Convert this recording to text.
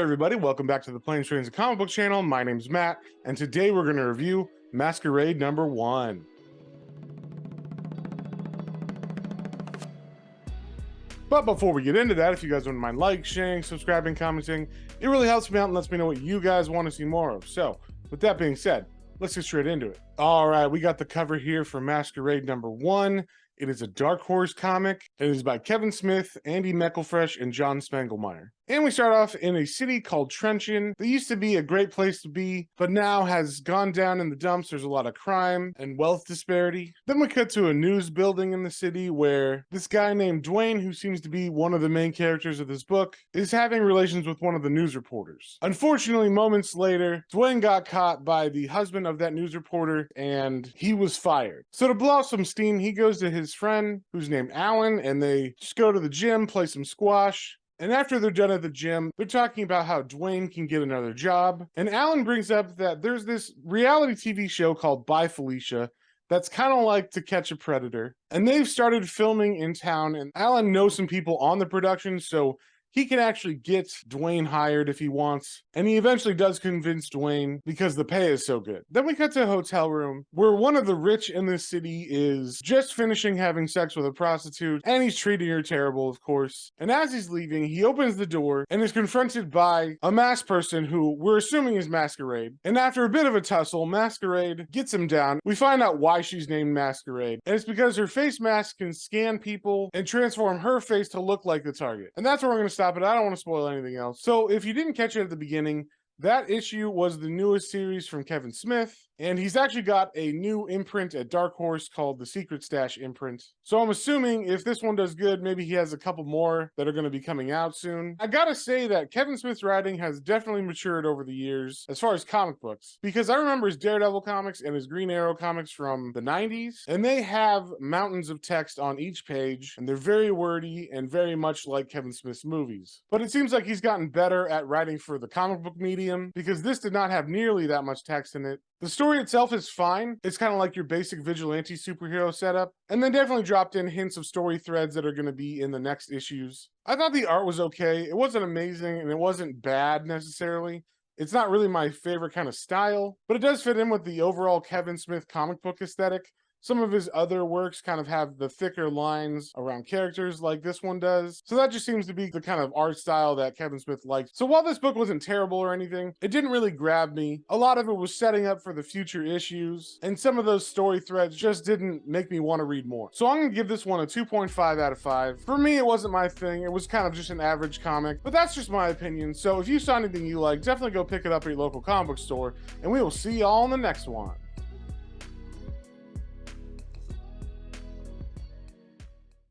there, everybody. Welcome back to the Planes, Trains, and Comic Book channel. My name's Matt, and today we're going to review Maskerade #1. But before we get into that, if you guys wouldn't mind liking, sharing, subscribing, commenting, it really helps me out and lets me know what you guys want to see more of. So, with that being said, let's get straight into it. All right, we got the cover here for Maskerade #1. It is a Dark Horse comic. It is by Kevin Smith, Andy Meckelfresh, and John Spangelmeyer. And we start off in a city called Trenton. That used to be a great place to be, but now has gone down in the dumps. There's a lot of crime and wealth disparity. Then we cut to a news building in the city where this guy named Dwayne, who seems to be one of the main characters of this book, is having relations with one of the news reporters. Unfortunately, moments later, Dwayne got caught by the husband of that news reporter, and he was fired. So to blow off some steam, he goes to his friend, who's named Alan, and they just go to the gym, play some squash. And after they're done at the gym, they're talking about how Dwayne can get another job. And Alan brings up that there's this reality TV show called Bye Felicia that's kind of like To Catch a Predator. And they've started filming in town, and Alan knows some people on the production, so he can actually get Dwayne hired if he wants. And he eventually does convince Dwayne because the pay is so good. Then we cut to a hotel room where one of the rich in this city is just finishing having sex with a prostitute, and he's treating her terrible, of course. And as he's leaving, he opens the door and is confronted by a masked person who we're assuming is Maskerade. And after a bit of a tussle, Maskerade gets him down. We find out why she's named Maskerade. And it's because her face mask can scan people and transform her face to look like the target. And that's where we're going to stop it. I don't want to spoil anything else. So if you didn't catch it at the beginning, that issue was the newest series from Kevin Smith, and he's actually got a new imprint at Dark Horse called the Secret Stash imprint. So I'm assuming if this one does good, maybe he has a couple more that are going to be coming out soon. I gotta say that Kevin Smith's writing has definitely matured over the years as far as comic books, because I remember his Daredevil comics and his Green Arrow comics from the 90s, and they have mountains of text on each page, and they're very wordy and very much like Kevin Smith's movies. But it seems like he's gotten better at writing for the comic book medium, because this did not have nearly that much text in it. The story itself is fine. It's kind of like your basic vigilante superhero setup, and they definitely dropped in hints of story threads that are going to be in the next issues. I thought the art was okay. It wasn't amazing, and it wasn't bad necessarily. It's not really my favorite kind of style, but it does fit in with the overall Kevin Smith comic book aesthetic. Some of his other works kind of have the thicker lines around characters like this one does. So that just seems to be the kind of art style that Kevin Smith likes. So while this book wasn't terrible or anything, it didn't really grab me. A lot of it was setting up for the future issues, and some of those story threads just didn't make me want to read more. So I'm going to give this one a 2.5 out of 5. For me, it wasn't my thing. It was kind of just an average comic, but that's just my opinion. So if you saw anything you like, definitely go pick it up at your local comic book store, and we will see y'all in the next one.